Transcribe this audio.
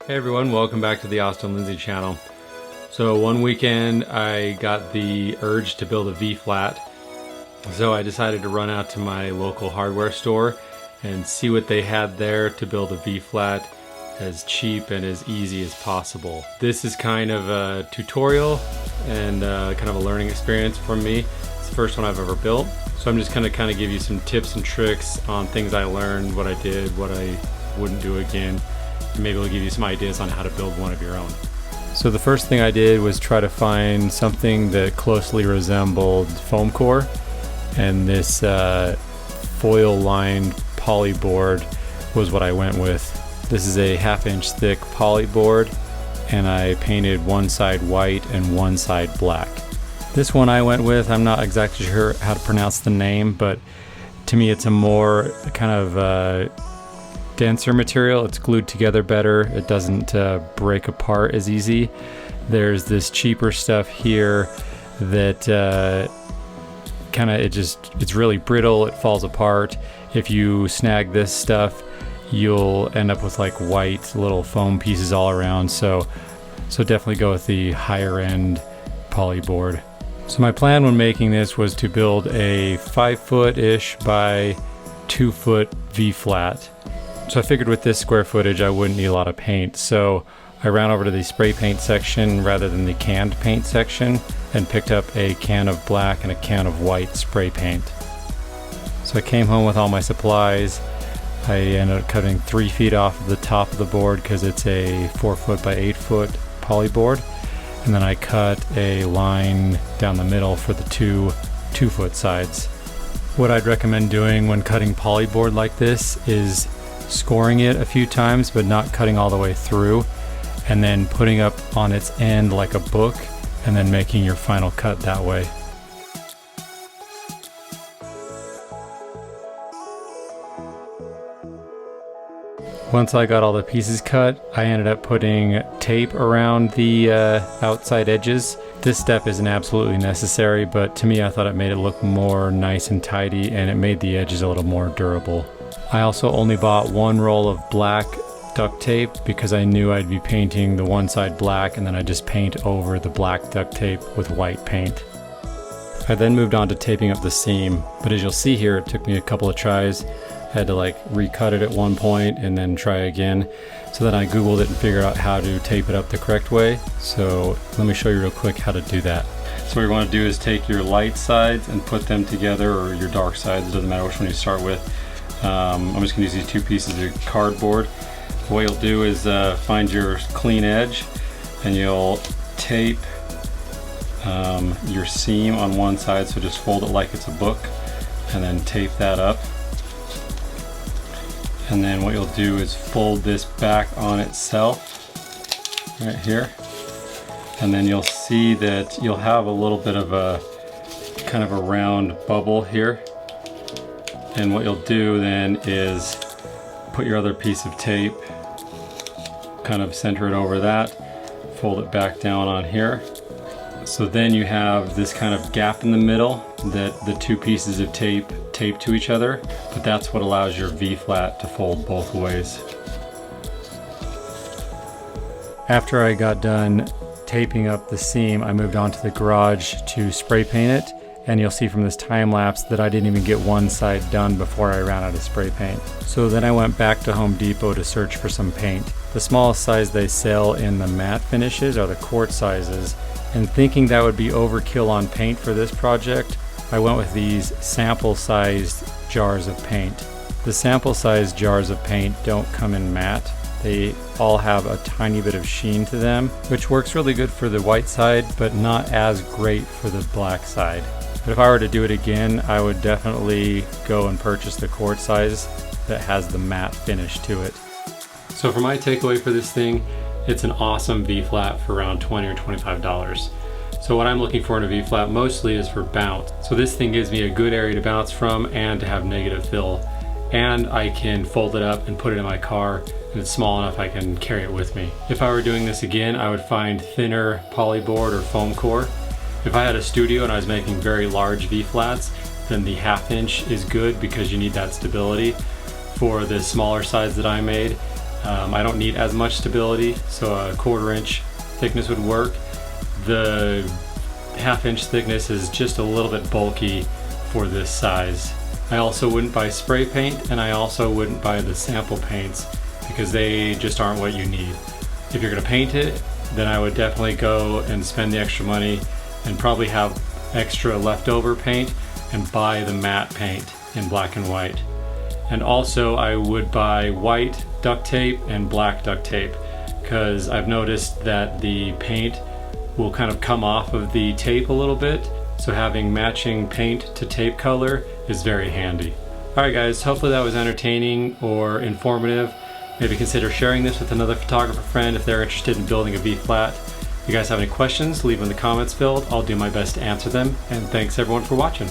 Hey everyone, welcome back to the Austin Lindsay channel. So one weekend I got the urge to build a V-flat, so I decided to run out to my local hardware store and see what they had there to build a V-flat as cheap and as easy as possible. This is kind of a tutorial and kind of a learning experience for me. It's the first one I've ever built, so I'm just going to kind of give you some tips and tricks on things I learned, what I did, what I wouldn't do again. Maybe it'll give you some ideas on how to build one of your own. So the first thing I did was try to find something that closely resembled foam core, and this foil lined poly board was what I went with. This is a 1/2 inch thick poly board, and I painted one side white and one side black. This one I went with, I'm not exactly sure how to pronounce the name, but to me it's a more kind of denser material. It's glued together better. It doesn't break apart as easy. There's this cheaper stuff here that it's really brittle. It falls apart. If you snag this stuff, you'll end up with like white little foam pieces all around. So definitely go with the higher end poly board. So my plan when making this was to build a 5-foot-ish by 2-foot V-flat. So I figured with this square footage I wouldn't need a lot of paint, so I ran over to the spray paint section rather than the canned paint section and picked up a can of black and a can of white spray paint. So I came home with all my supplies. I ended up cutting 3 feet off of the top of the board because it's a 4-foot by 8-foot poly board, and then I cut a line down the middle for the 2-foot sides. What I'd recommend doing when cutting poly board like this is scoring it a few times but not cutting all the way through, and then putting up on its end like a book and then making your final cut that way. Once I got all the pieces cut, I ended up putting tape around the outside edges. This step isn't absolutely necessary, but to me I thought it made it look more nice and tidy, and it made the edges a little more durable. I also only bought 1 roll of black duct tape because I knew I'd be painting the one side black, and then I just paint over the black duct tape with white paint. I then moved on to taping up the seam, but as you'll see here, it took me a couple of tries. I had to like recut it at one point and then try again. So then I googled it and figured out how to tape it up the correct way. So let me show you real quick how to do that. So what you want to do is take your light sides and put them together, or your dark sides, it doesn't matter which one you start with. I'm just going to use these 2 pieces of cardboard. What you'll do is find your clean edge, and you'll tape your seam on one side, so just fold it like it's a book and then tape that up. And then what you'll do is fold this back on itself right here, and then you'll see that you'll have a little bit of a kind of a round bubble here. And what you'll do then is put your other piece of tape, kind of center it over that, fold it back down on here. So then you have this kind of gap in the middle that the 2 pieces of tape tape to each other, but that's what allows your V-flat to fold both ways. After I got done taping up the seam, I moved on to the garage to spray paint it. And you'll see from this time lapse that I didn't even get one side done before I ran out of spray paint. So then I went back to Home Depot to search for some paint. The smallest size they sell in the matte finishes are the quart sizes, and thinking that would be overkill on paint for this project, I went with these sample sized jars of paint. The sample sized jars of paint don't come in matte. They all have a tiny bit of sheen to them, which works really good for the white side, but not as great for the black side. But if I were to do it again, I would definitely go and purchase the quart size that has the matte finish to it. So for my takeaway for this thing, it's an awesome V-flat for around $20 or $25. So what I'm looking for in a V-flat mostly is for bounce. So this thing gives me a good area to bounce from and to have negative fill. And I can fold it up and put it in my car, and it's small enough I can carry it with me. If I were doing this again, I would find thinner poly board or foam core. If I had a studio and I was making very large V-flats, then the 1/2 inch is good because you need that stability. For the smaller size that I made, I don't need as much stability, so a 1/4 inch thickness would work. The 1/2 inch thickness is just a little bit bulky for this size. I also wouldn't buy spray paint, and I also wouldn't buy the sample paints because they just aren't what you need. If you're gonna paint it, then I would definitely go and spend the extra money and probably have extra leftover paint and buy the matte paint in black and white. And also I would buy white duct tape and black duct tape, because I've noticed that the paint will kind of come off of the tape a little bit, so having matching paint to tape color is very handy. Alright guys, hopefully that was entertaining or informative. Maybe consider sharing this with another photographer friend if they're interested in building a V-flat. If you guys have any questions, leave them in the comments field. I'll do my best to answer them, and thanks everyone for watching.